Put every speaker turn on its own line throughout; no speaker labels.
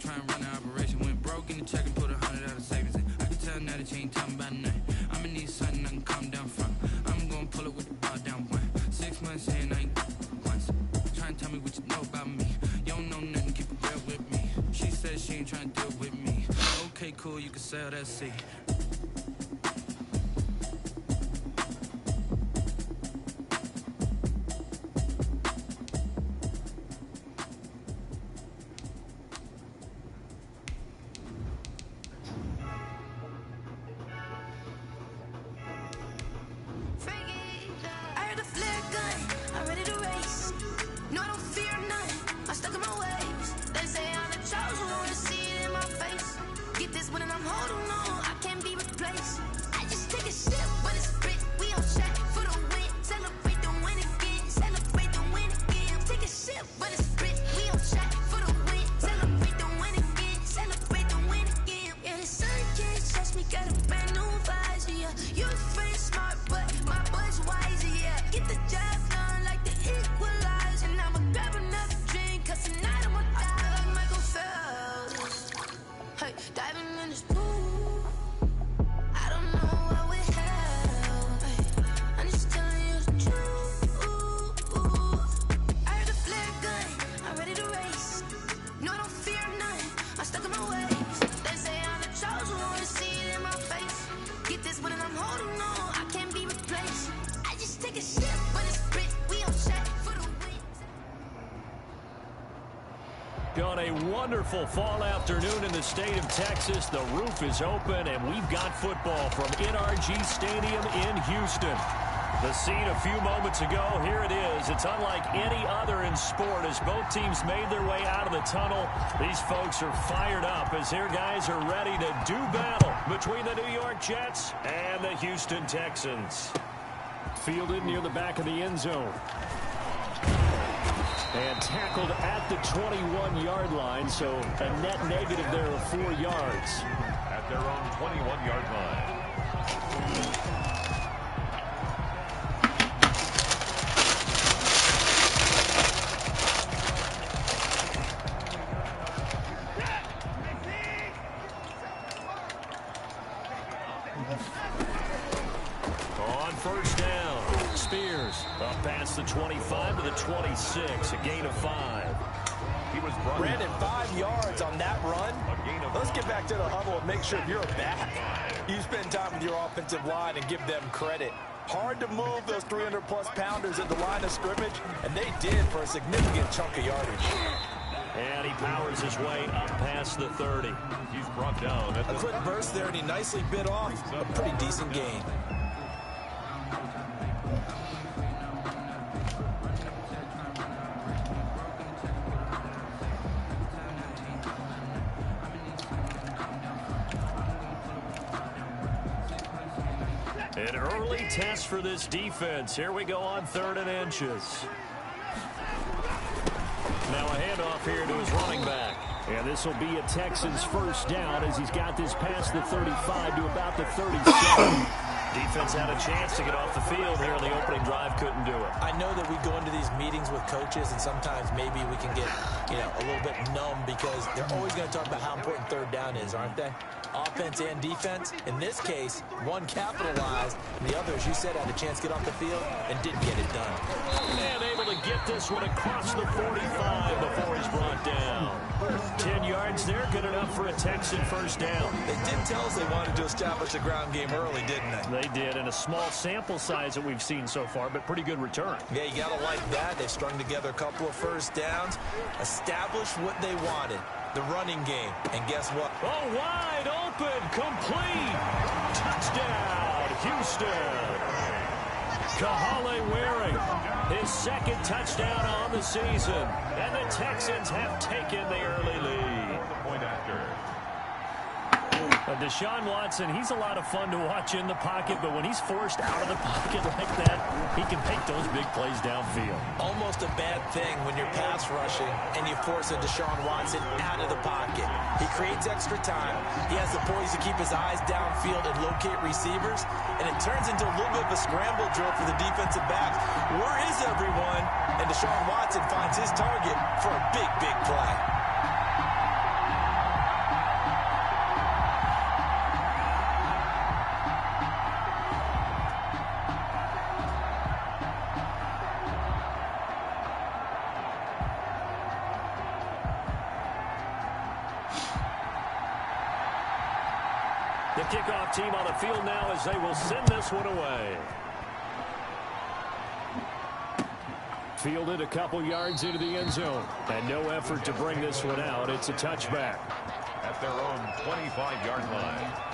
try and run the operation. Went broke in the check and put 100 out of savings in. I can tell now that you ain't talking about nothing. I'ma need something I can calm down from. I'm gonna pull it with the bar down one. 6 months in, I ain't once. Try and tell me what you know about me. You don't know nothing, keep it real with me. She said she ain't trying to deal with me. Okay, cool, you can sell that seat.
On a wonderful fall afternoon in the state of Texas, the roof is open, and we've got football from NRG Stadium in Houston. The scene a few moments ago, here it is. It's unlike any other in sport as both teams made their way out of the tunnel. These folks are fired up as their guys are ready to do battle between the New York Jets and the Houston Texans. Fielded near the back of the end zone. And tackled at the 21-yard line, so a net negative there of 4 yards.
At their own 21-yard line.
On first down, Spears up past the 25 to the 26, a gain of 5.
He was
Brandon, 5 yards on that run. Let's get back to the huddle and make sure you're back. You spend time with your offensive line and give them credit. Hard to move those 300-plus pounders at the line of scrimmage, and they did for a significant chunk of yardage.
And he powers his way up past the 30.
He's brought down.
A quick burst there, and he nicely bit off a pretty decent gain.
An early test for this defense. Here we go on 3rd and inches. Now a handoff here to his running back. And this will be a Texans first down as he's got this past the 35 to about the 37. Defense had a chance to get off the field here in the opening drive, couldn't do it.
I know that we go into these meetings with coaches, and sometimes maybe we can get, a little bit numb because they're always going to talk about how important 3rd down is, aren't they? Offense and defense. In this case, one capitalized, and the other, as you said, had a chance to get off the field and didn't get it done.
And able to get this one across the 45 before he's brought down. 10 yards there, good enough for a Texan first down.
They did tell us they wanted to establish a ground game early, didn't they?
They did, in a small sample size that we've seen so far, but pretty good return.
Yeah, you got to like that. They've strung together a couple of first downs, established what they wanted, the running game. And guess what?
Oh, wide open, complete. Touchdown, Houston. Kahale Waring, his second touchdown on the season. And the Texans have taken the early lead.
Point after.
Deshaun Watson, he's a lot of fun to watch in the pocket, but when he's forced out of the pocket like that, he can make those big plays downfield.
Almost a bad thing when you're pass rushing and you force a Deshaun Watson out of the pocket. He creates extra time. He has the poise to keep his eyes downfield and locate receivers, and it turns into a little bit of a scramble drill for the defensive backs. Where is everyone? And Deshaun Watson finds his target for a big, big play.
The kickoff team on the field now as they will send this one away. Fielded a couple yards into the end zone. And no effort to bring this one out. It's a touchback.
At their own 25-yard line.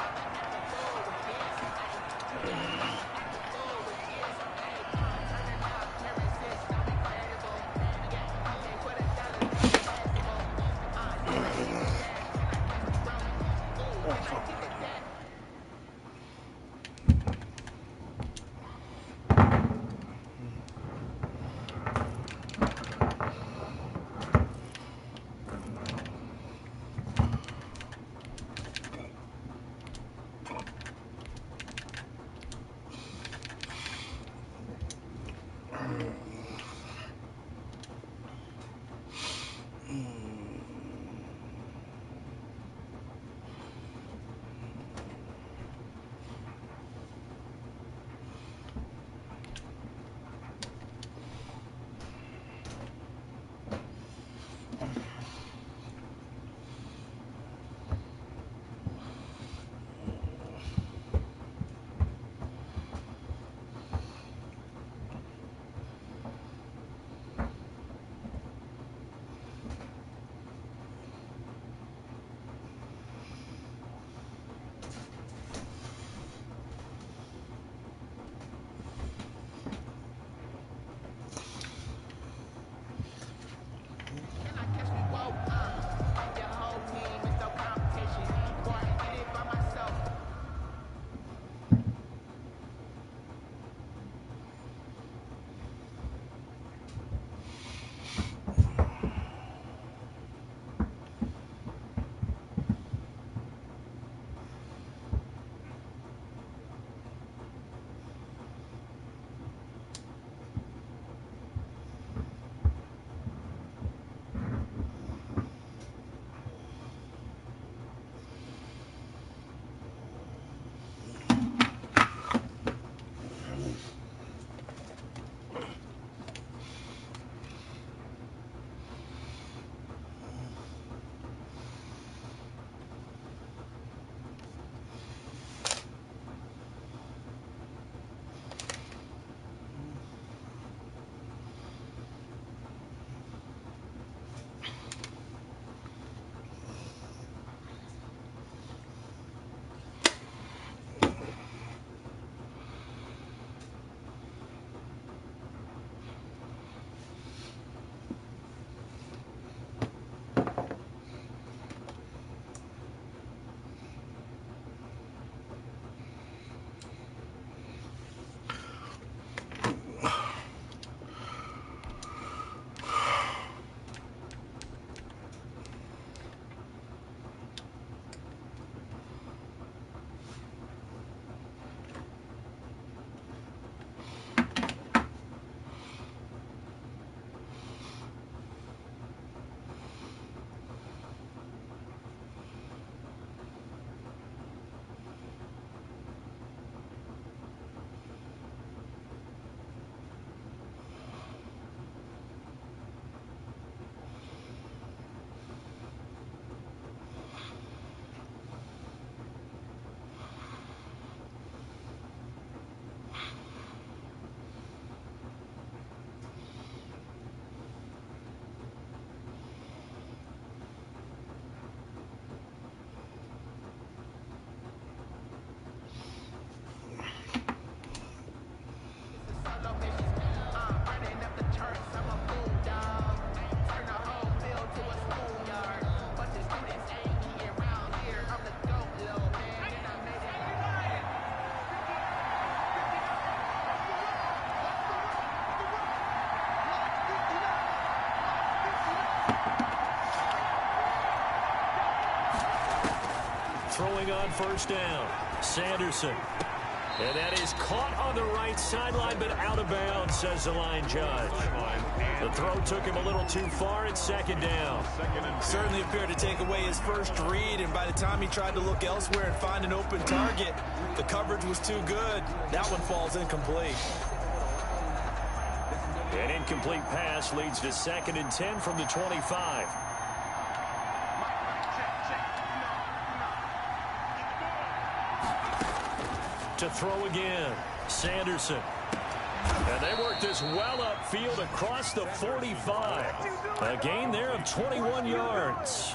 Throwing on first down, Sanderson. And that is caught on the right sideline, but out of bounds, says the line judge. The throw took him a little too far at second down.
Certainly appeared to take away his first read, and by the time he tried to look elsewhere and find an open target, the coverage was too good. That one falls incomplete.
An incomplete pass leads to 2nd and 10 from the 25. To throw again. Sanderson. And they work this well upfield across the 45. A gain there of 21 yards.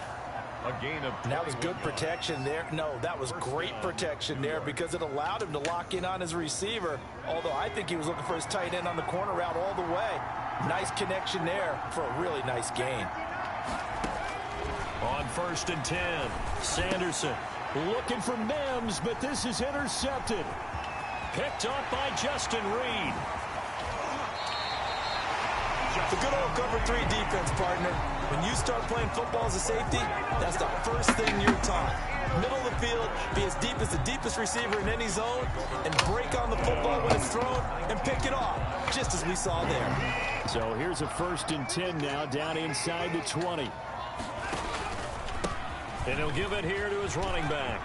A gain of
That was good protection there. No, that was great protection there because it allowed him to lock in on his receiver. Although I think he was looking for his tight end on the corner route all the way. Nice connection there for a really nice gain.
On 1st and 10, Sanderson looking for Mims, but this is intercepted. Picked up by Justin Reed.
The good old cover 3 defense, partner. When you start playing football as a safety, that's the first thing you're taught. Middle of the field, be as deep as the deepest receiver in any zone, and break on the football when it's thrown and pick it off, just as we saw there.
So here's a 1st and 10 now, down inside the 20. And he'll give it here to his running back.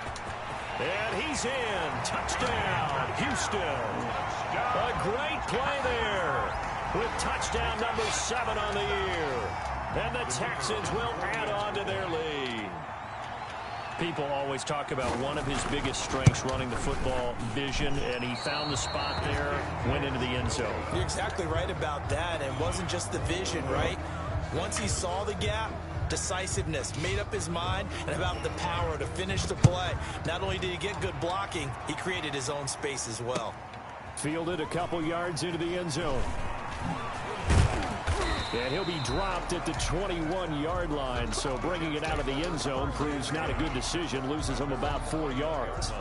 And he's in. Touchdown, Houston. A great play there with touchdown number 7 on the year. And the Texans will add on to their lead. People always talk about one of his biggest strengths running the football, vision, and he found the spot there, went into the end zone.
You're exactly right about that. It wasn't just the vision, right? Once he saw the gap, decisiveness, made up his mind, and about the power to finish the play. Not only did he get good blocking, he created his own space as well.
Fielded a couple yards into the end zone. And he'll be dropped at the 21-yard line, so bringing it out of the end zone proves not a good decision, loses him about 4 yards.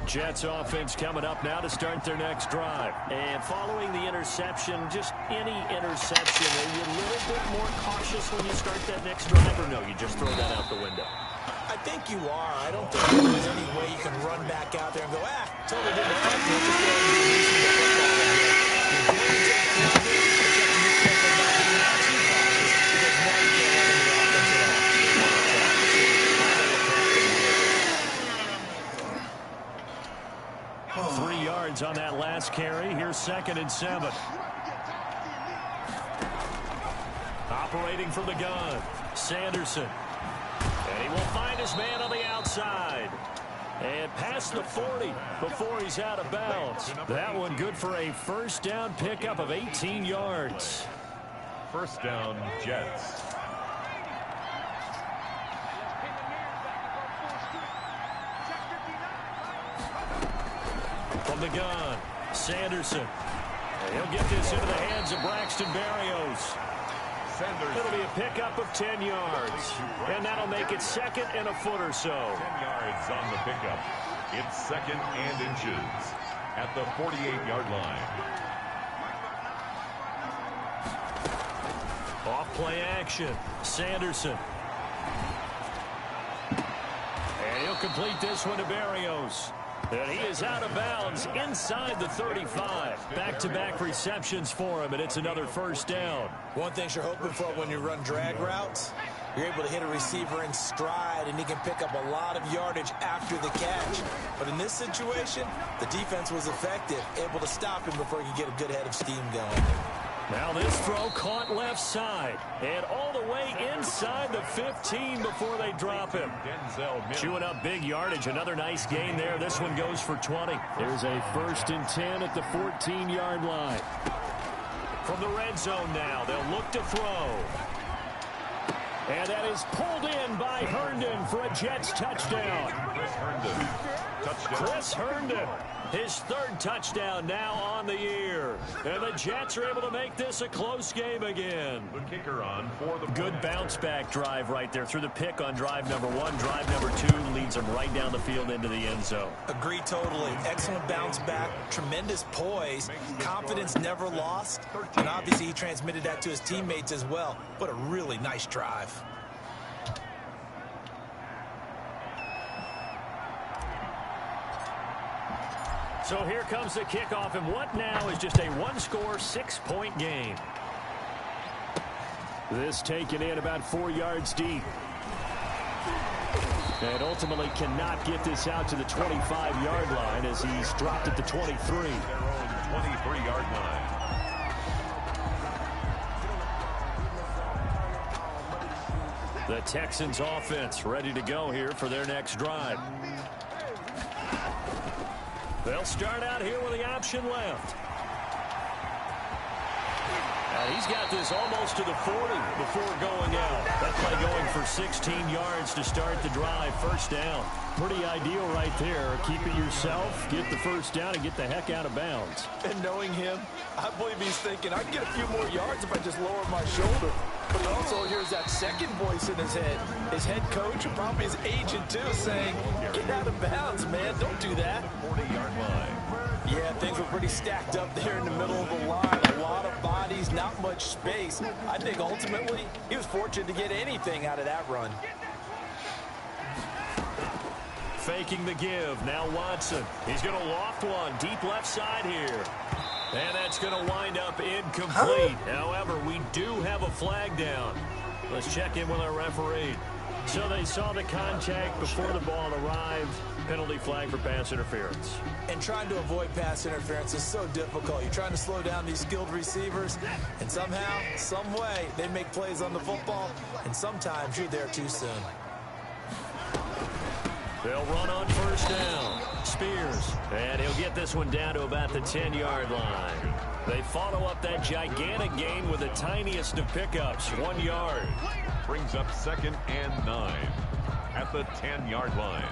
Jets offense coming up now to start their next drive. And following the interception, just any interception, are you a little bit more cautious when you start that next drive, or no, you just throw that out the window?
I think you are. I don't think there's any way you can run back out there and go, totally didn't affect me. Just go ahead and release the football in here. You're going to take the longer, but you have to be careful not being too cautious because now you can't run into the offense at all.
3 yards on that last carry. Here's 2nd and 7. Operating from the gun, Sanderson. And he will find his man on the outside. And past the 40 before he's out of bounds. That one good for a 1st down pickup of 18 yards.
1st down, Jets.
From the gun, Sanderson. And he'll get this into the hands of Braxton Berrios. It'll be a pickup of 10 yards. And that'll make it 2nd and a foot or so.
10 yards on the pickup. It's 2nd and inches at the 48-yard line.
Off play action, Sanderson. And he'll complete this one to Berrios. And he is out of bounds inside the 35. Back-to-back receptions for him, and it's another 1st down.
One thing you're hoping for when you run drag routes, you're able to hit a receiver in stride, and he can pick up a lot of yardage after the catch. But in this situation, the defense was effective, able to stop him before he could get a good head of steam going.
Now this throw caught left side and all the way inside the 15 before they drop him. Chewing up big yardage. Another nice gain there. This one goes for 20. There's a 1st and 10 at the 14-yard line. From the red zone now, they'll look to throw. And that is pulled in by Herndon for a Jets touchdown. Chris Herndon, his 3rd touchdown now on the year. And the Jets are able to make this a close game again.
The kicker on for the
good bounce-back drive right there through the pick on drive number 1. Drive number 2 leads them right down the field into the end zone.
Agree totally. Excellent bounce back, tremendous poise, confidence never lost, and obviously he transmitted that to his teammates as well. What a really nice drive.
So here comes the kickoff, and what now is just a 1-score, 6-point game. This taken in about 4 yards deep. And ultimately cannot get this out to the 25-yard line as he's dropped at the 23.
Their own 23-yard line.
The Texans offense ready to go here for their next drive. They'll start out here with the option left. He's got this almost to the 40 before going out. That play going for 16 yards to start the drive. First down. Pretty ideal right there. Keep it yourself, get the first down, and get the heck out of bounds.
And knowing him, I believe he's thinking, I can get a few more yards if I just lower my shoulder. But he also hears that second voice in his head. His head coach, and probably his agent too, saying, get out of bounds, man. Don't do that.
40-yard line.
Yeah, things were pretty stacked up there in the middle of the line. A lot of bodies, not much space. I think ultimately he was fortunate to get anything out of that run.
Faking the give. Now Watson. He's going to loft one. Deep left side here. And that's going to wind up incomplete. However, we do have a flag down. Let's check in with our referee. So they saw the contact before the ball arrived. Penalty flag for pass interference.
And trying to avoid pass interference is so difficult. You're trying to slow down these skilled receivers, and somehow, some way, they make plays on the football, and sometimes you're there too soon.
They'll run on first down. Spears. And he'll get this one down to about the 10-yard line. They follow up that gigantic gain with the tiniest of pickups, 1 yard.
Brings up 2nd and 9 at the 10-yard line.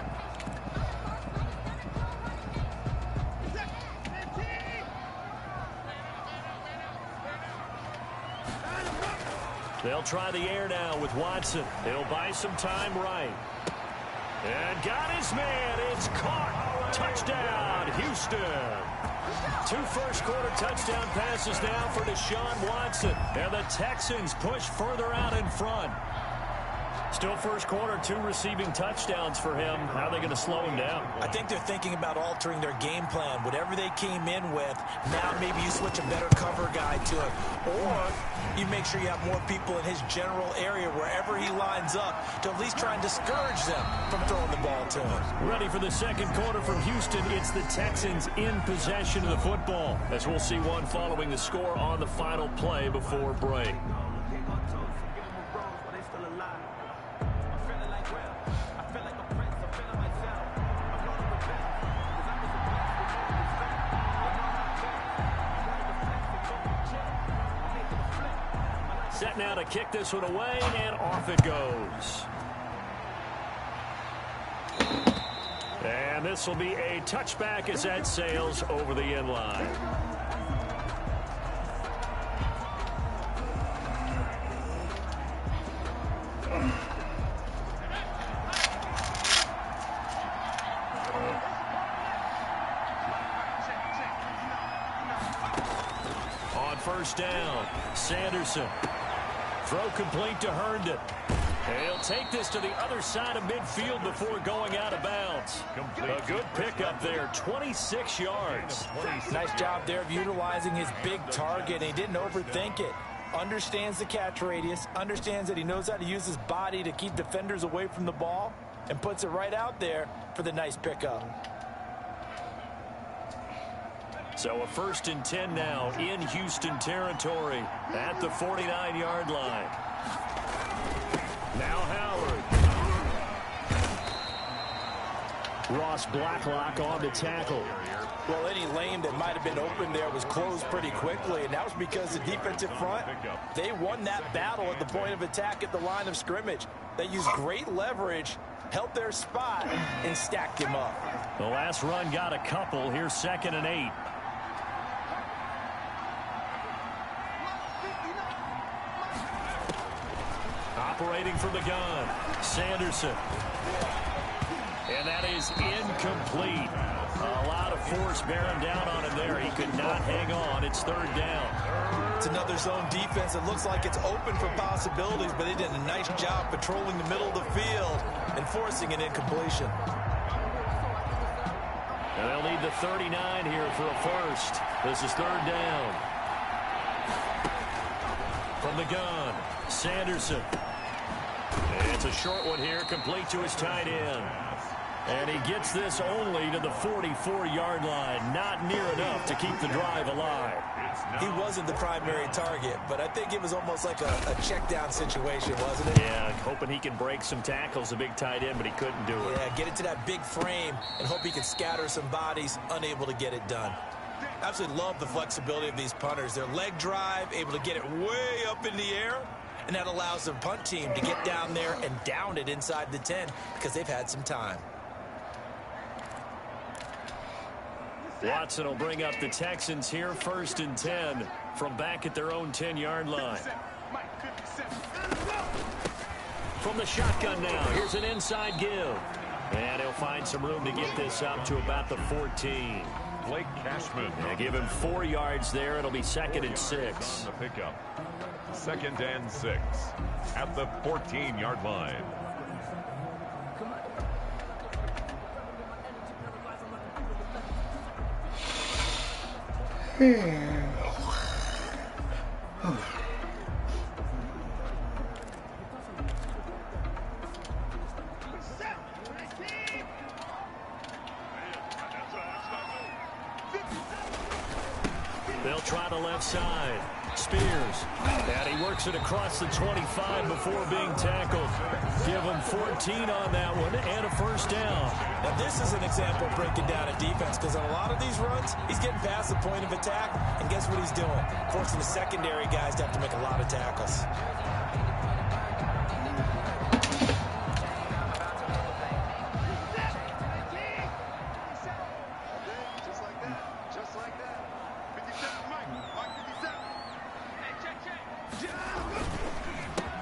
They'll try the air now with Watson. He'll buy some time right. And got his man. It's caught. Touchdown, Houston. 2 first-quarter touchdown passes now for Deshaun Watson. And the Texans push further out in front. Still first quarter, 2 receiving touchdowns for him. How are they going to slow him down?
I think they're thinking about altering their game plan. Whatever they came in with, now maybe you switch a better cover guy to it. Or you make sure you have more people in his general area wherever he lines up to at least try and discourage them from throwing the ball to him.
Ready for the second quarter from Houston. It's the Texans in possession of the football, as we'll see one following the score on the final play before break. Set now to kick this one away, and off it goes. And this will be a touchback as that sails over the end line. On first down, Sanderson. Throw complete to Herndon. He'll take this to the other side of midfield before going out of bounds. A good pickup there, 26 yards.
Nice job there of utilizing his big target. He didn't overthink it. Understands the catch radius, understands that he knows how to use his body to keep defenders away from the ball, and puts it right out there for the nice pickup.
So a 1st and 10 now in Houston territory at the 49-yard line. Now Howard. Ross Blacklock on the tackle.
Well, any lane that might have been open there was closed pretty quickly, and that was because the defensive front, they won that battle at the point of attack at the line of scrimmage. They used great leverage, held their spot, and stacked him up.
The last run got a couple. Here's 2nd and 8. Operating from the gun, Sanderson. And that is incomplete. A lot of force bearing down on him there. He could not hang on. It's 3rd down.
It's another zone defense. It looks like it's open for possibilities, but they did a nice job patrolling the middle of the field and forcing an incompletion.
And they'll need the 39 here for a first. This is 3rd down. From the gun, Sanderson. It's a short one here, complete to his tight end. And he gets this only to the 44-yard line. Not near enough to keep the drive alive.
He wasn't the primary target, but I think it was almost like a check down situation, wasn't it?
Yeah, hoping he can break some tackles, a big tight end, but he couldn't do it.
Yeah, get it to that big frame and hope he can scatter some bodies, unable to get it done. Absolutely love the flexibility of these punters. Their leg drive, able to get it way up in the air, and that allows the punt team to get down there and down it inside the 10 because they've had some time.
Watson will bring up the Texans here, 1st and 10 from back at their own 10-yard line. From the shotgun now, here's an inside give. And he'll find some room to get this up to about the 14.
Blake Cashman.
They give him 4 yards there. It'll be 2nd and 6.
On the pickup. 2nd and 6 at the 14-yard line.
They'll try the left side. Spears. And he works it across the 25 before being tackled. Give him 14 on that one and a 1st down.
Now this is an example of breaking down a defense because on a lot of these runs, he's getting past the point of attack, and guess what he's doing? Forcing the secondary guys to have to make a lot of tackles.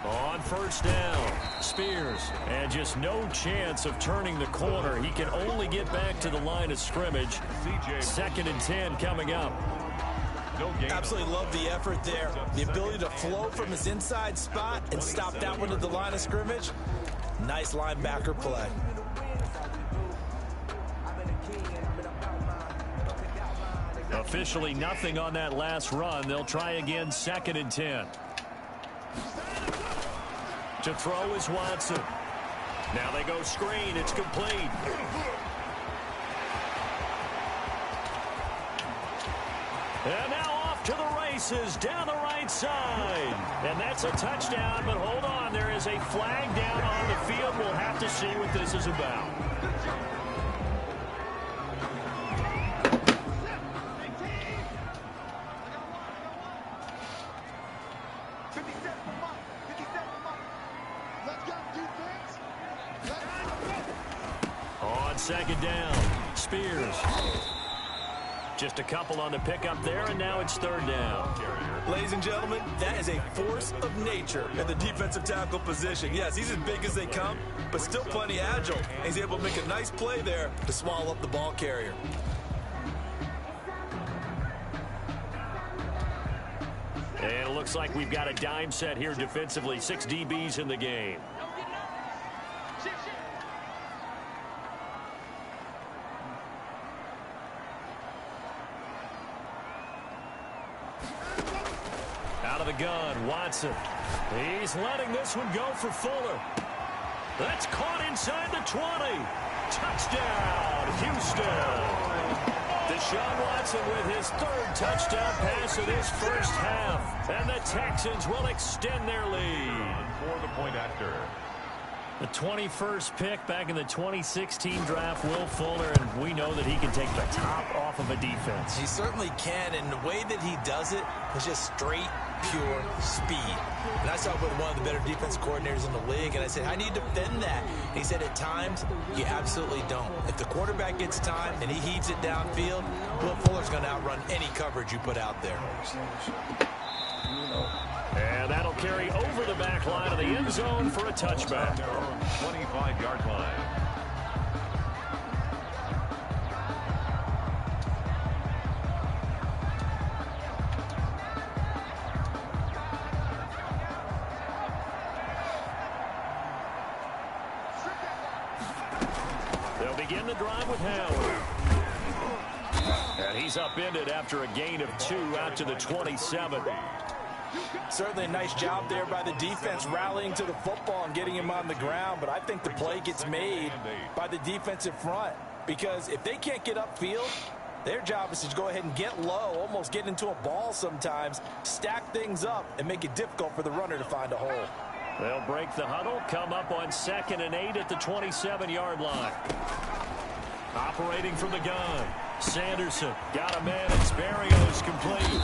On 1st down, Spears, and just no chance of turning the corner. He can only get back to the line of scrimmage. 2nd and 10 coming up.
Absolutely love the effort there. The ability to flow from his inside spot and stop that one at the line of scrimmage. Nice linebacker play.
Officially nothing on that last run. They'll try again, 2nd and 10. To throw is Watson. Now they go screen. It's complete. And now off to the races down the right side. And that's a touchdown, but hold on. There is a flag down on the field. We'll have to see what this is about. On 2nd down, Spears. Just a couple on the pickup there, and now it's 3rd down.
Ladies and gentlemen, that is a force of nature at the defensive tackle position. Yes, he's as big as they come, but still plenty agile. And he's able to make a nice play there to swallow up the ball carrier.
And it looks like we've got a dime set here defensively. 6 DBs in the game. Out of the gun, Watson. He's letting this one go for Fuller. That's caught inside the 20. Touchdown, Houston. Deshaun Watson with his 3rd touchdown pass of this 1st half. And the Texans will extend their lead.
For the point after.
The 21st pick back in the 2016 draft, Will Fuller, and we know that he can take the top off of a defense.
He certainly can, and the way that he does it is just straight, pure speed. And I saw it with one of the better defense coordinators in the league, and I said, how do you defend that? And he said, at times, you absolutely don't. If the quarterback gets time and he heaves it downfield, Will Fuller's going to outrun any coverage you put out there.
And that'll carry over the back line of the end zone for a touchback.
25-yard line.
They'll begin the drive with Howard. And he's upended after a gain of 2 out to the 27.
Certainly a nice job there by the defense rallying to the football and getting him on the ground, but I think the play gets made by the defensive front because if they can't get upfield, their job is to go ahead and get low, almost get into a ball sometimes, stack things up, and make it difficult for the runner to find a hole.
They'll break the huddle, come up on 2nd and 8 at the 27-yard line. Operating from the gun, Sanderson got a man as Barrios complete.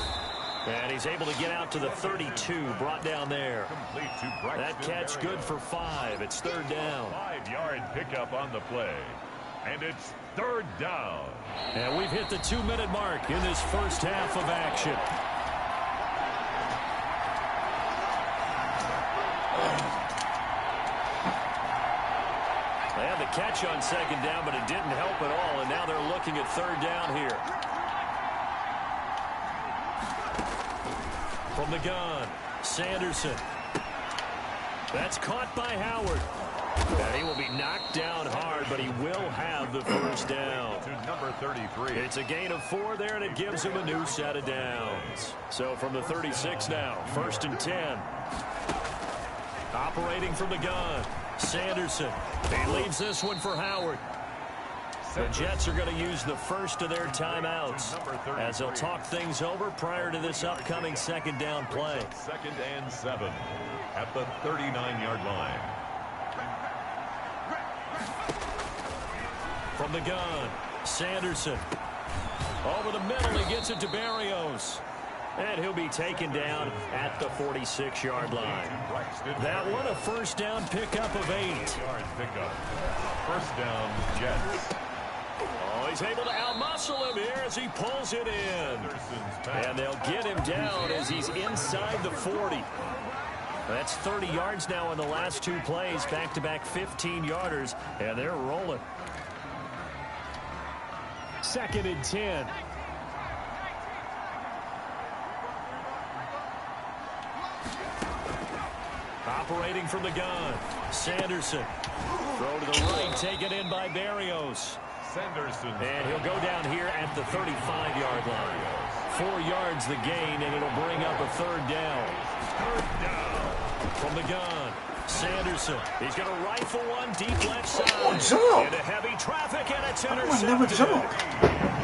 And he's able to get out to the 32, brought down there. That catch good for 5. It's 3rd down.
5-yard pickup on the play. And it's 3rd down.
And we've hit the 2-minute mark in this first half of action. They had the catch on 2nd down, but it didn't help at all. And now they're looking at 3rd down here. From the gun, Sanderson. That's caught by Howard. And he will be knocked down hard, but he will have the first down.
To number 33.
It's a gain of 4 there, and it gives him a new set of downs. So from the 36 now, 1st and 10. Operating from the gun, Sanderson. He leaves this one for Howard. The Jets are going to use the first of their timeouts as they'll talk things over prior to this upcoming 2nd down play.
2nd and 7 at the 39-yard line.
From the gun, Sanderson. Over the middle, he gets it to Barrios. And he'll be taken down at the 46-yard line. That one, a first down pickup of 8.
First down, Jets.
Oh, he's able to outmuscle him here as he pulls it in. And they'll get him down as he's inside the 40. That's 30 yards now in the last 2 plays, back-to-back 15-yarders, and they're rolling. 2nd and 10. Operating from the gun, Sanderson. Throw to the right, taken in by Barrios.
Sanderson.
And he'll go down here at the 35-yard line. 4 yards the gain, and it'll bring up a 3rd down.
3rd down.
From the gun, Sanderson. He's going to rifle one deep left side. Into heavy traffic, and it's intercepted.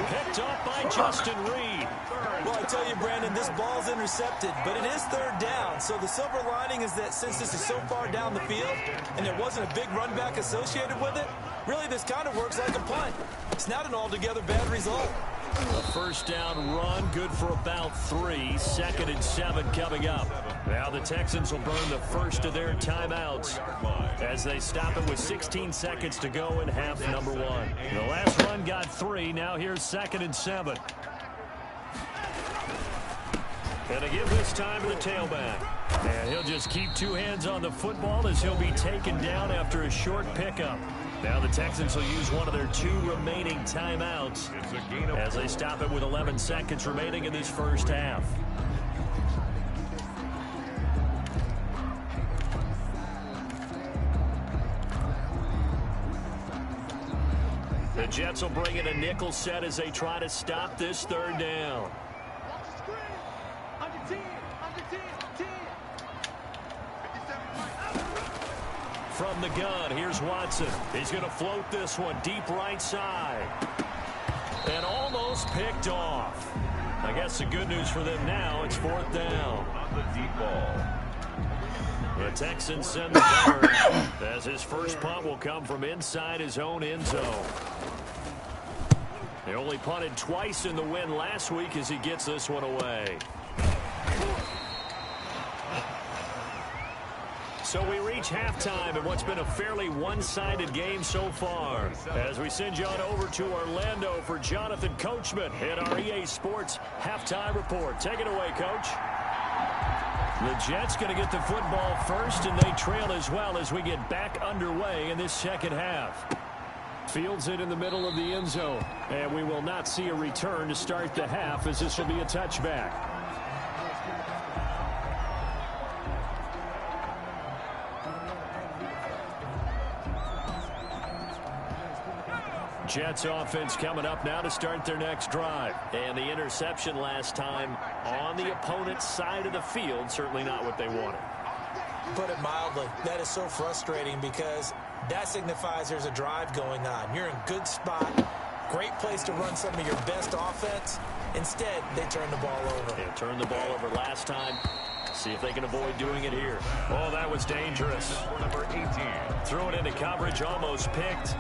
Picked up by Justin Reed.
Well, I tell you, Brandon, this ball's intercepted, but it is 3rd down. So the silver lining is that since this is so far down the field and there wasn't a big run back associated with it, really this kind of works like a punt. It's not an altogether bad result.
A first down run, good for about 3. 2nd and 7 coming up. Now the Texans will burn the first of their timeouts as they stop it with 16 seconds to go in half number 1. The last run got 3. Now here's 2nd and 7. And to give this time to the tailback. And he'll just keep 2 hands on the football as he'll be taken down after a short pickup. Now the Texans will use one of their 2 remaining timeouts as they stop it with 11 seconds remaining in this first half. The Jets will bring in a nickel set as they try to stop this 3rd down. From the gun, here's Watson. He's going to float this one deep right side. And almost picked off. I guess the good news for them now, it's 4th down.
On the deep ball.
The Texans send the gunner out as his first punt will come from inside his own end zone. They only punted twice in the win last week as he gets this one away. So we reach halftime in what's been a fairly one-sided game so far. As we send you on over to Orlando for Jonathan Coachman in our EA Sports Halftime Report. Take it away, Coach. The Jets going to get the football first, and they trail as well as we get back underway in this second half. Fields it in the middle of the end zone, and we will not see a return to start the half as this will be a touchback. Jets offense coming up now to start their next drive. And the interception last time on the opponent's side of the field, certainly not what they wanted.
Put it mildly, that is so frustrating because that signifies there's a drive going on. You're in good spot, great place to run some of your best offense. Instead, they turn the ball over.
They turned the ball over last time. See if they can avoid doing it here. Oh, that was dangerous.
Number 18.
Threw it into coverage, almost picked.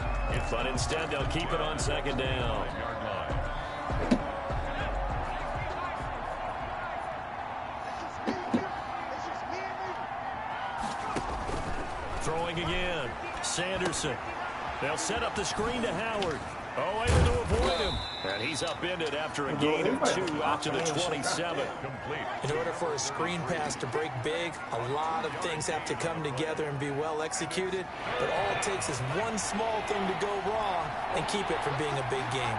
But instead, they'll keep it on second down. Throwing again. Sanderson. They'll set up the screen to Howard. Oh, able to avoid him. And he's upended after a gain of 2 out to the 27.
In order for a screen pass to break big, a lot of things have to come together and be well executed. But all it takes is one small thing to go wrong and keep it from being a big game.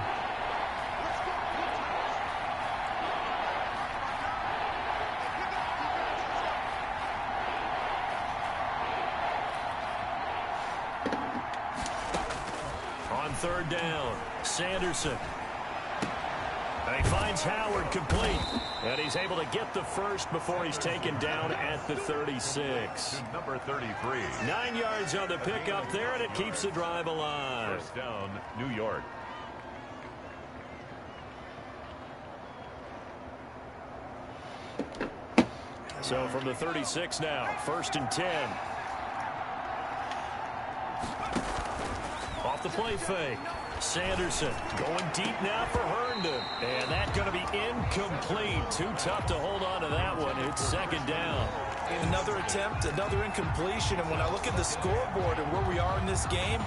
Third down, Sanderson. And he finds Howard complete. And he's able to get the first before he's taken down at the 36.
Number 33.
9 yards on the pickup there, and it keeps the drive alive.
First down, New York.
So from the 36 now, 1st and 10. Off the play fake. Sanderson going deep now for Herndon. And that's going to be incomplete. Too tough to hold on to that one. It's second down.
Another attempt, another incompletion. And when I look at the scoreboard and where we are in this game,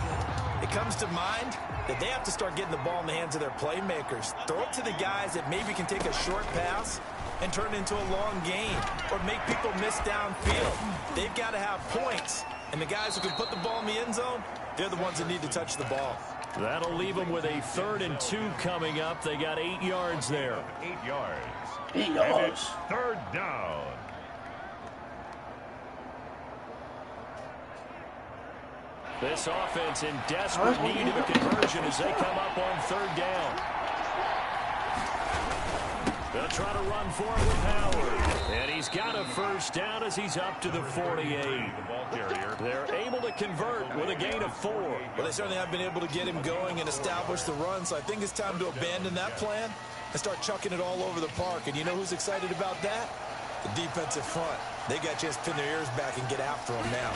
it comes to mind that they have to start getting the ball in the hands of their playmakers. Throw it to the guys that maybe can take a short pass and turn it into a long gain or make people miss downfield. They've got to have points. And the guys who can put the ball in the end zone, they're the ones that need to touch the ball.
That'll leave them with a 3rd and 2 coming up. They got 8 yards there.
8 yards.
8
And
yards.
it's third down.
This offense in desperate need of a conversion as they come up on 3rd down. They'll try to run for it with Howard. And he's got a first down as he's up to the 48.
The ball carrier.
They're able to convert with a gain of 4.
Well, they certainly have been able to get him going and establish the run, so I think it's time to abandon that plan and start chucking it all over the park. And you know who's excited about that? The defensive front. They got a chance to pin their ears back and get after him now.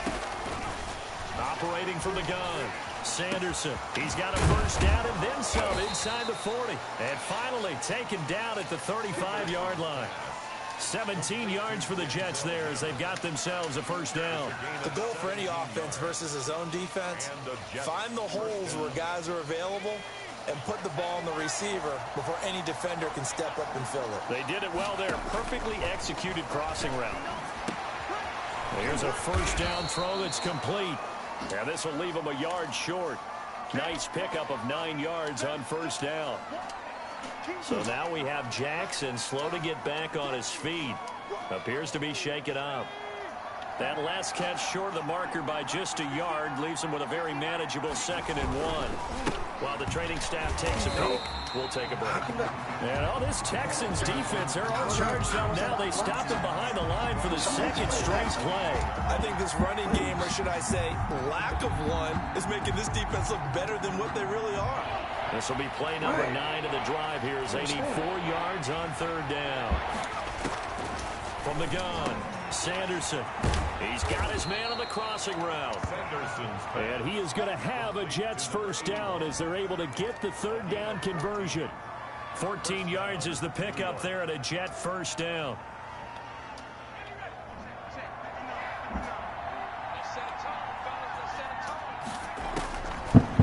Operating from the gun, Sanderson. He's got a first down and then some inside the 40. And finally taken down at the 35-yard line. 17 yards for the Jets there as they've got themselves a first down.
The goal for any offense versus his own defense, find the holes where guys are available and put the ball in the receiver before any defender can step up and fill it.
They did it well there. Perfectly executed crossing route. Here's a first down throw that's complete. Now this will leave him a yard short. Nice pickup of 9 yards on first down. So now we have Jackson slow to get back on his feet. Appears to be shaken up. That last catch short of the marker by just a yard leaves him with a very manageable 2nd and 1. While the training staff takes a peek, we'll take a break. And all this Texans defense, they're all charged up now. They stopped him behind the line for the 2nd straight play.
I think this running game, or should I say lack of one, is making this defense look better than what they really are.
This will be play number 9 of the drive here as they need 4 yards on 3rd down. From the gun, Sanderson. He's got his man on the crossing route. And he is going to have a Jets first down as they're able to get the 3rd down conversion. 14 yards is the pickup there at a Jet first down.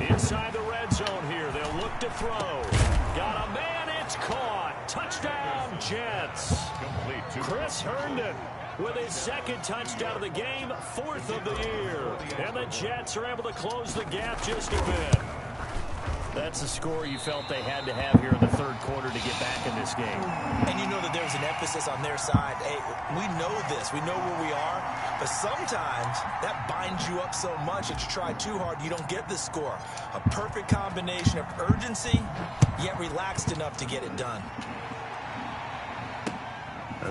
Inside the red zone here. They'll look to throw. Got a man. It's caught. Touchdown, Jets. Chris Herndon with his 2nd touchdown of the game, 4th of the year. And the Jets are able to close the gap just a bit. That's the score you felt they had to have here in the third quarter to get back in this game.
And you know that there's an emphasis on their side. Hey, we know this. We know where we are. But sometimes that binds you up so much that you try too hard, you don't get the score. A perfect combination of urgency, yet relaxed enough to get it done.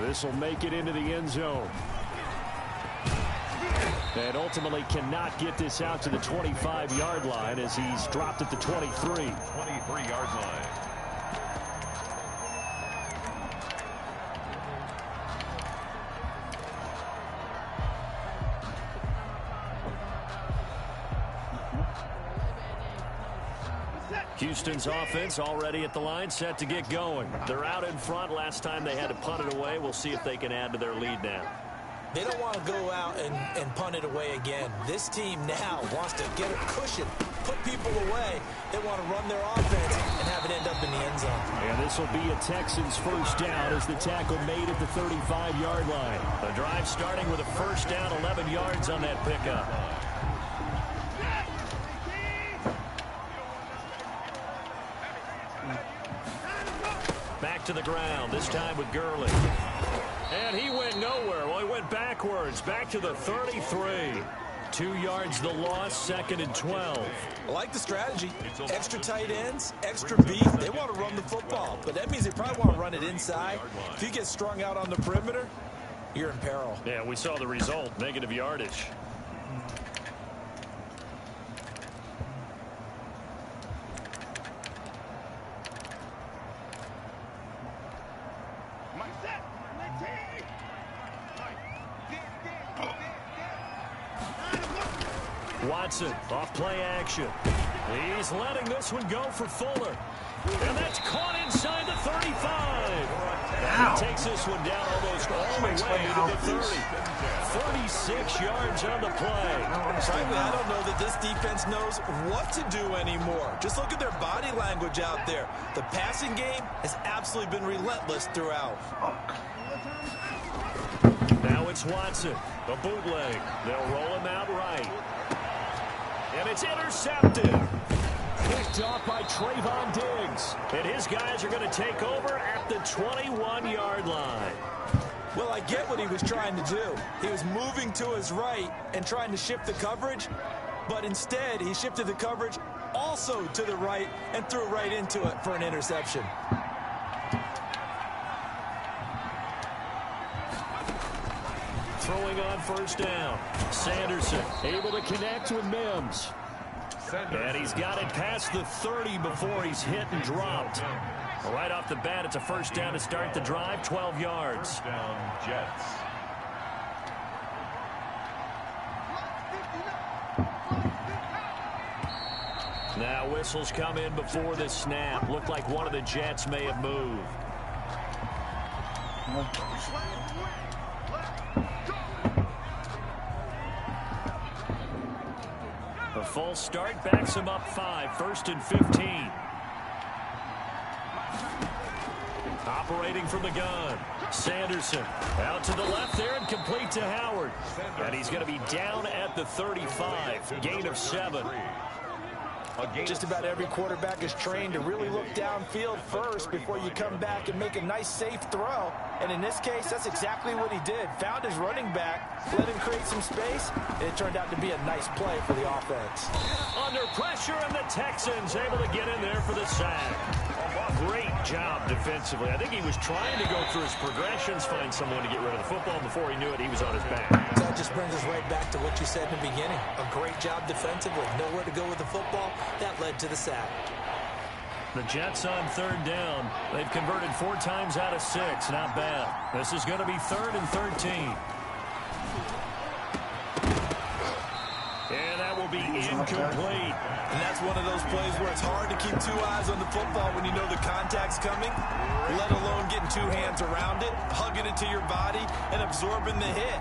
This will make it into the end zone. And ultimately cannot get this out to the 25-yard line as he's dropped at the 23.
23-yard line.
Houston's offense already at the line, set to get going. They're out in front. Last time they had to punt it away. We'll see if they can add to their lead now.
They don't want to go out and punt it away again. This team now wants to get a cushion, put people away. They want to run their offense and have it end up in the end zone.
And this will be a Texans first down as the tackle made at the 35-yard line. The drive starting with a first down, 11 yards on that pickup. Back to the ground, this time with Gurley. And he went nowhere. Well, he went backwards, back to the 33. 2 yards the loss, second and 12.
I like the strategy. Extra tight ends, extra beef. They want to run the football, but that means they probably want to run it inside. If you get strung out on the perimeter, you're in peril.
Yeah, we saw the result, negative yardage. Watson, off play action. He's letting this one go for Fuller. And that's caught inside the 35. And he takes this one down almost all the way to the 30. 36 yards on the play.
Frankly, I don't know that this defense knows what to do anymore. Just look at their body language out there. The passing game has absolutely been relentless throughout.
Now it's Watson, a bootleg. They'll roll him out right. And it's intercepted. Picked off by Trayvon Diggs. And his guys are going to take over at the 21-yard line.
Well, I get what he was trying to do. He was moving to his right and trying to shift the coverage, but instead he shifted the coverage also to the right and threw right into it for an interception.
Throwing on first down. Sanderson able to connect with Mims. And he's got it past the 30 before he's hit and dropped. Right off the bat, it's a first down to start the drive, 12 yards.
First down, Jets.
Now whistles come in before the snap. Looked like one of the Jets may have moved. A false start backs him up 5, first and 15. Operating from the gun. Sanderson out to the left there and complete to Howard. And he's going to be down at the 35. Gain of 7.
Just about every quarterback is trained to really look downfield first before you come back and make a nice, safe throw. And in this case, that's exactly what he did. Found his running back, let him create some space, and it turned out to be a nice play for the offense.
Under pressure, and the Texans able to get in there for the sack. Great job defensively. I think he was trying to go through his progressions, find someone to get rid of the football. Before he knew it, he was on his back.
So that just brings us right back to what you said in the beginning. A great job defensively. Nowhere to go with the football. That led to the sack.
The Jets on third down. They've converted 4 times out of 6. Not bad. This is going to be 3rd and 13. And that will be incomplete.
And that's one of those plays where it's hard to keep 2 eyes on the football when you know the contact's coming, let alone getting 2 hands around it, hugging it to your body, and absorbing the hit,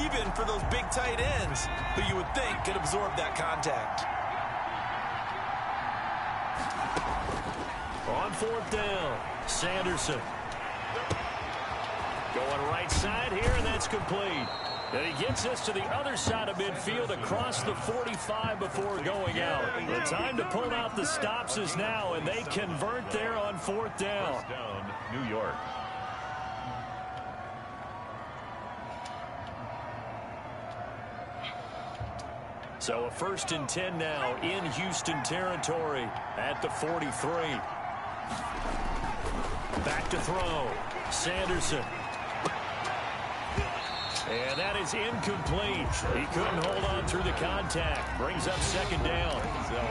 even for those big tight ends who you would think could absorb that contact.
On 4th down, Sanderson. Going right side here, and that's complete. And he gets us to the other side of midfield across the 45 before going out. The time to pull out the stops is now, and they convert there on 4th down.
First down, New York.
So a 1st and 10 now in Houston territory at the 43. Back to throw. Sanderson. And that is incomplete. He couldn't hold on through the contact. Brings up 2nd down.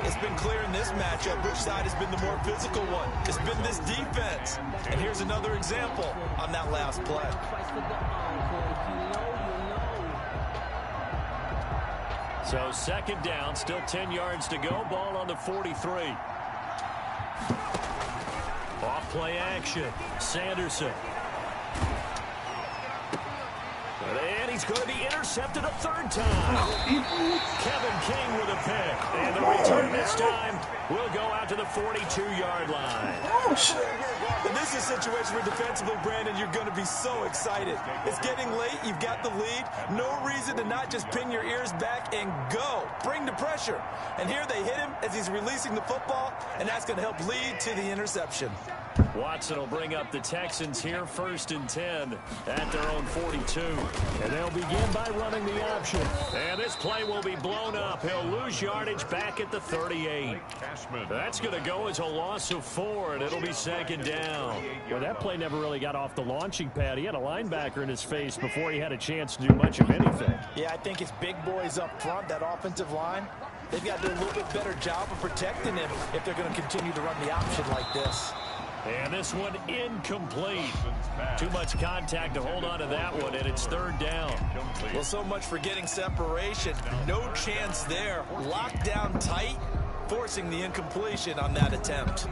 It's been clear in this matchup which side has been the more physical one. It's been this defense. And here's another example on that last play.
So 2nd down, still 10 yards to go. Ball on the 43. Off play action. Sanderson. And he's going to be intercepted a 3rd time. Kevin King with a pick. And the return this time will go out to the 42-yard line.
And this is a situation where defensively, Brandon, you're going to be so excited. It's getting late. You've got the lead. No reason to not just pin your ears back and go. Bring the pressure. And here they hit him as he's releasing the football, and that's going to help lead to the interception.
Watson will bring up the Texans here 1st and 10 at their own 42. And they'll begin by running the option. And this play will be blown up. He'll lose yardage back at the 38. That's going to go as a loss of 4, and it'll be 2nd down.
Well, that play never really got off the launching pad. He had a linebacker in his face before he had a chance to do much of anything.
Yeah, I think it's big boys up front, that offensive line. They've got to do a little bit better job of protecting him if they're going to continue to run the option like this.
And this one incomplete. Too much contact to hold on to that one, and it's 3rd down.
Well, so much for getting separation. No chance there. Locked down tight, forcing the incompletion on that attempt.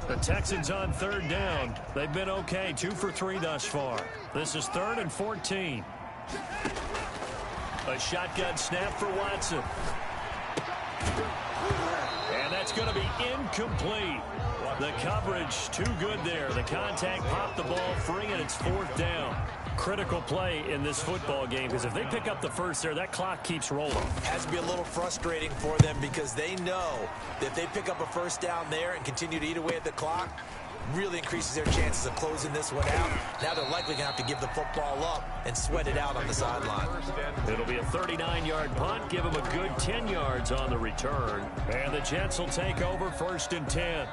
The Texans on 3rd down. They've been okay, 2 for 3 thus far. This is 3rd and 14. A shotgun snap for Watson. And that's going to be incomplete. The coverage too good there. The contact popped the ball free, and it's 4th down. Critical play in this football game, because if they pick up the first there, that clock keeps rolling.
Has to be a little frustrating for them because they know that if they pick up a 1st down there and continue to eat away at the clock, really increases their chances of closing this one out. Now they're likely going to have to give the football up and sweat it out on the sideline.
It'll be a 39-yard punt. Give them a good 10 yards on the return. And the Jets will take over 1st and 10.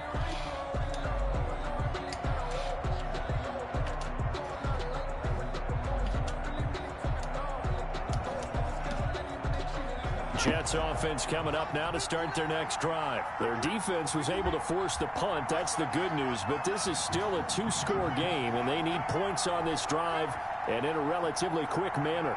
Jets offense coming up now to start their next drive. Their defense was able to force the punt. That's the good news. But this is still a 2-score game, and they need points on this drive and in a relatively quick manner.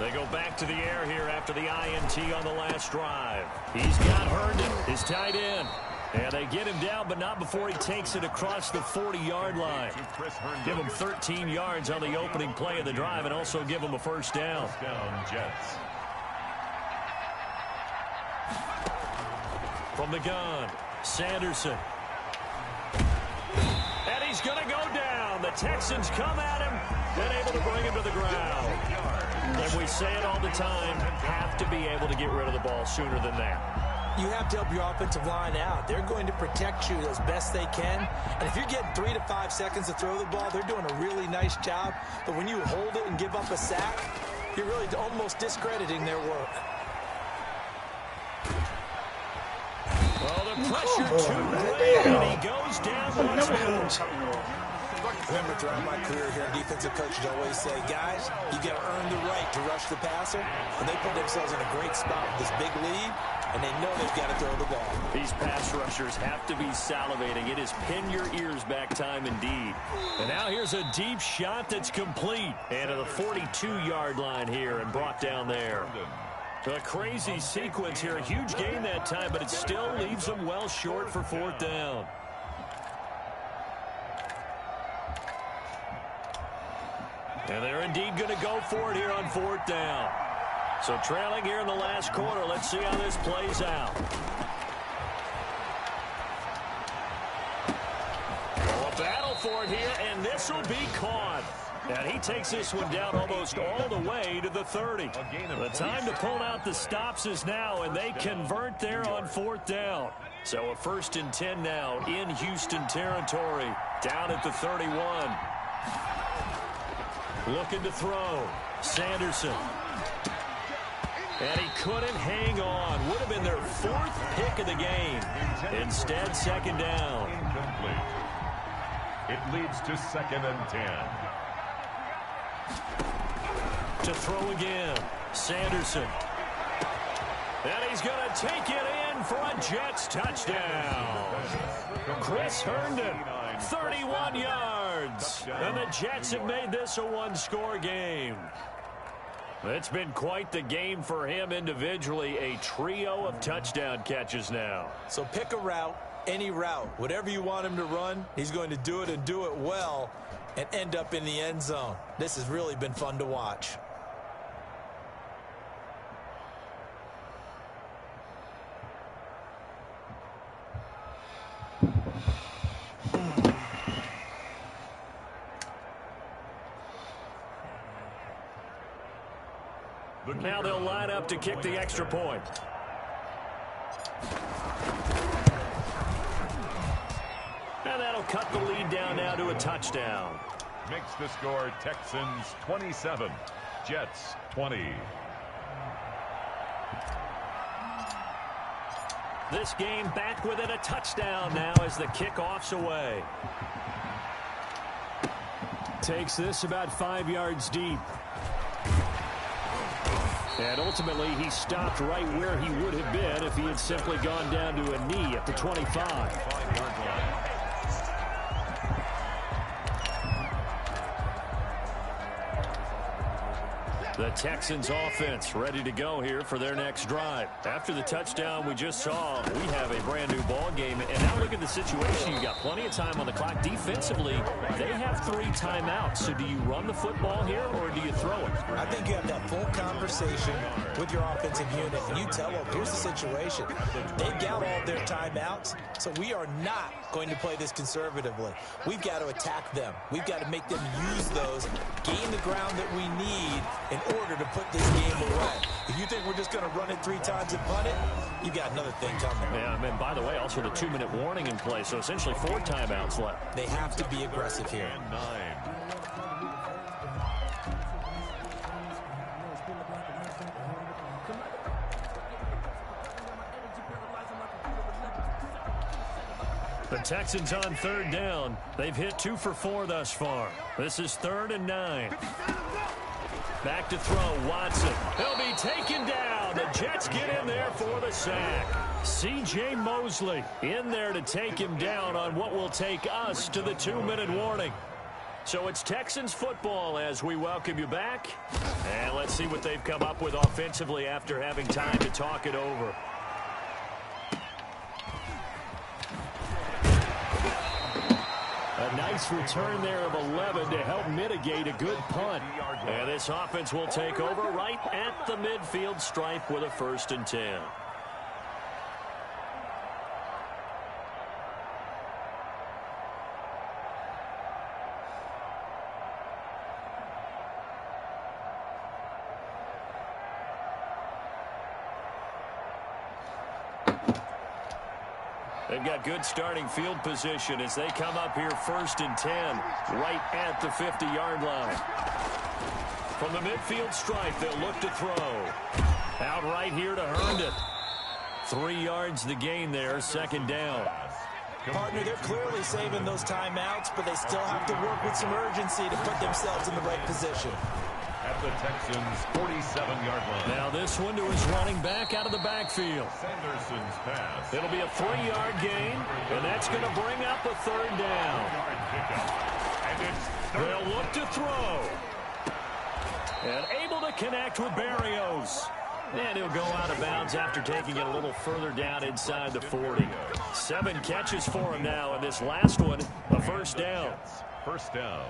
They go back to the air here after the INT on the last drive. He's got Herndon, his tight end. And they get him down, but not before he takes it across the 40-yard line. Give him 13 yards on the opening play of the drive and also give him a 1st down.
Jets.
From the gun, Sanderson. And he's going to go down. The Texans come at him and able to bring him to the ground. And we say it all the time, have to be able to get rid of the ball sooner than that.
You have to help your offensive line out. They're going to protect you as best they can. And if you're getting 3 to 5 seconds to throw the ball, they're doing a really nice job. But when you hold it and give up a sack, you're really almost discrediting their work.
Well, the pressure too great, and he goes down once more.
Remember, throughout my career here, defensive coaches always say, guys, you got to earn the right to rush the passer. And they put themselves in a great spot with this big lead, and they know they've got to throw the ball.
These pass rushers have to be salivating. It is pin your ears back time indeed. And now here's a deep shot that's complete. And to the 42-yard line here and brought down there. A crazy sequence here. A huge gain that time, but it still leaves them well short for 4th down. And they're indeed going to go for it here on 4th down. So trailing here in the last quarter. Let's see how this plays out. Well, a battle for it here, and this will be caught. And he takes this one down almost all the way to the 30. The time to pull out the stops is now, and they convert there on 4th down. So a 1st and 10 now in Houston territory, down at the 31. Looking to throw. Sanderson. And he couldn't hang on. Would have been their 4th pick of the game. Instead, 2nd down.
Incomplete. It leads to 2nd and 10.
To throw again. Sanderson. And he's going to take it in for a Jets touchdown. Chris Herndon, 31 yards. And the Jets have made this a one-score game. It's been quite the game for him individually. A trio of touchdown catches now.
So pick a route, any route. Whatever you want him to run, he's going to do it and do it well and end up in the end zone. This has really been fun to watch.
Now they'll line up to kick the extra point. And that'll cut the lead down now to a touchdown.
Makes the score Texans 27, Jets 20.
This game back within a touchdown now as the kickoff's away. Takes this about 5 yards deep. And ultimately, he stopped right where he would have been if he had simply gone down to a knee at the 25. The Texans offense ready to go here for their next drive. After the touchdown we just saw, we have a brand new ball game. And now look at the situation. You got plenty of time on the clock. Defensively, they have 3 timeouts. So do you run the football here or do you throw it?
I think you have that full conversation with your offensive unit. And you tell them, here's the situation. They've got all their timeouts, so we are not going to play this conservatively. We've got to attack them. We've got to make them use those, gain the ground that we need in order to put this game away. If you think we're just going to run it 3 times and punt it, you got another thing coming.
Yeah, I mean, by the way, also the 2-minute warning in play, so essentially 4 timeouts left.
They have to be aggressive here.
And 9.
The Texans on 3rd down. They've hit 2 for 4 thus far. This is 3rd and 9. Back to throw, Watson. He'll be taken down. The Jets get in there for the sack. C.J. Mosley in there to take him down on what will take us to the 2-minute warning. So it's Texans football as we welcome you back. And let's see what they've come up with offensively after having time to talk it over. A nice return there of 11 to help mitigate a good punt. And this offense will take over right at the midfield stripe with a 1st and 10. They've got good starting field position as they come up here 1st and 10 right at the 50-yard line. From the midfield stripe, they'll look to throw. Out right here to Herndon. 3 yards the gain there, 2nd down.
Partner, they're clearly saving those timeouts, but they still have to work with some urgency to put themselves in the right position.
At the Texans' 47-yard line.
Now this one to his running back out of the backfield.
Sanderson's pass.
It'll be a 3-yard gain, and that's going to bring up a 3rd down.
And it's
They'll look to throw. And able to connect with Barrios. And he'll go out of bounds after taking it a little further down inside the 40. 7 catches for him now, and this last one, a 1st down.
1st down.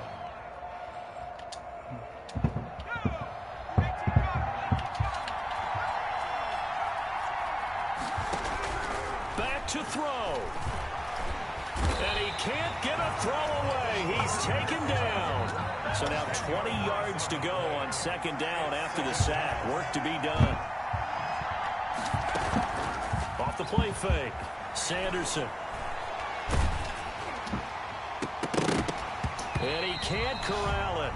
Back to throw. And he can't get a throw away. He's taken down. So now 20 yards to go on second down after the sack. Work to be done. Off the play fake. Sanderson. And he can't corral it.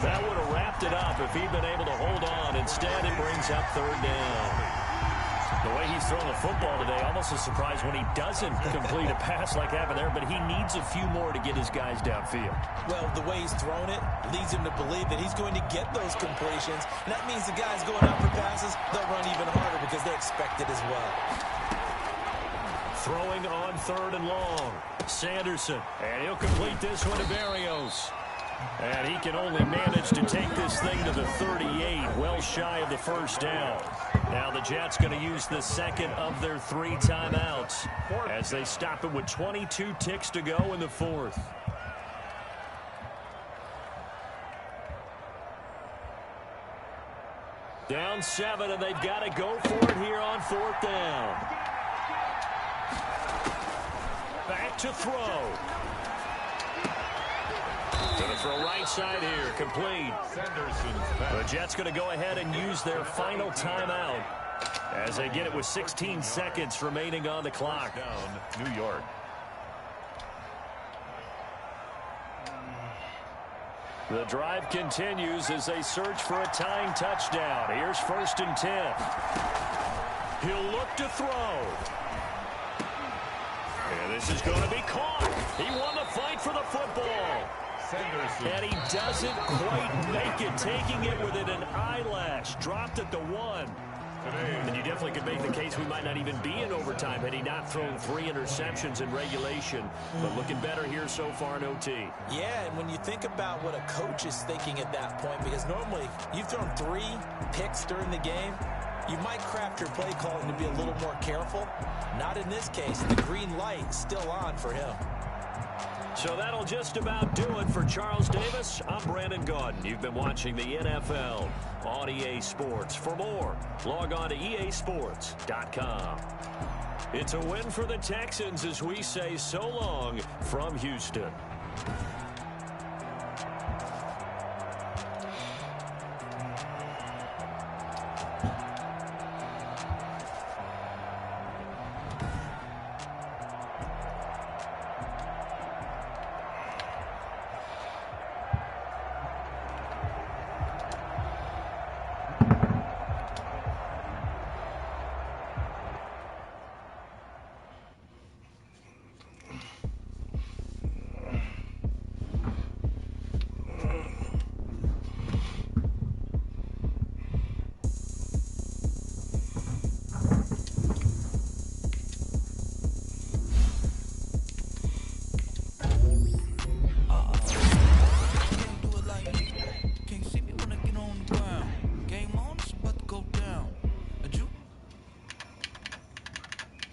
That would have wrapped it up if he'd been able to hold on. Instead, it brings up third down. The way he's throwing the football today, almost a surprise when he doesn't complete a pass like happened there, but he needs a few more to get his guys downfield. Well, the way he's thrown it leads him to believe that he's going to get those completions. And that means the guys going out for passes, they'll run even harder because they expect it as well. Throwing on third and long. Sanderson. And he'll complete this one to Berrios. And he can only manage to take this thing to the 38, well shy of the first down. Now the Jets going to use the second of their 3 timeouts as they stop it with 22 ticks to go in the fourth. Down 7, and they've got to go for it here on fourth down. Back to throw. Gonna throw right side here, complete. The Jets going to go ahead and use their final timeout as they get it with 16 seconds remaining on the clock.
Down, New York.
The drive continues as they search for a tying touchdown. Here's 1st and 10. He'll look to throw. And this is going to be caught. He won the fight for the football. And he doesn't quite make it, taking it within an eyelash. Dropped at the 1. And you definitely could make the case we might not even be in overtime had he not thrown 3 interceptions in regulation. But looking better here so far in OT. Yeah, and when you think about what a coach is thinking at that point, because normally you've thrown 3 picks during the game, you might craft your play calling to be a little more careful. Not in this case. The green light still on for him. So that'll just about do it for Charles Davis. I'm Brandon Gaudin. You've been watching the NFL on EA Sports. For more, log on to easports.com. It's a win for the Texans as we say so long from Houston.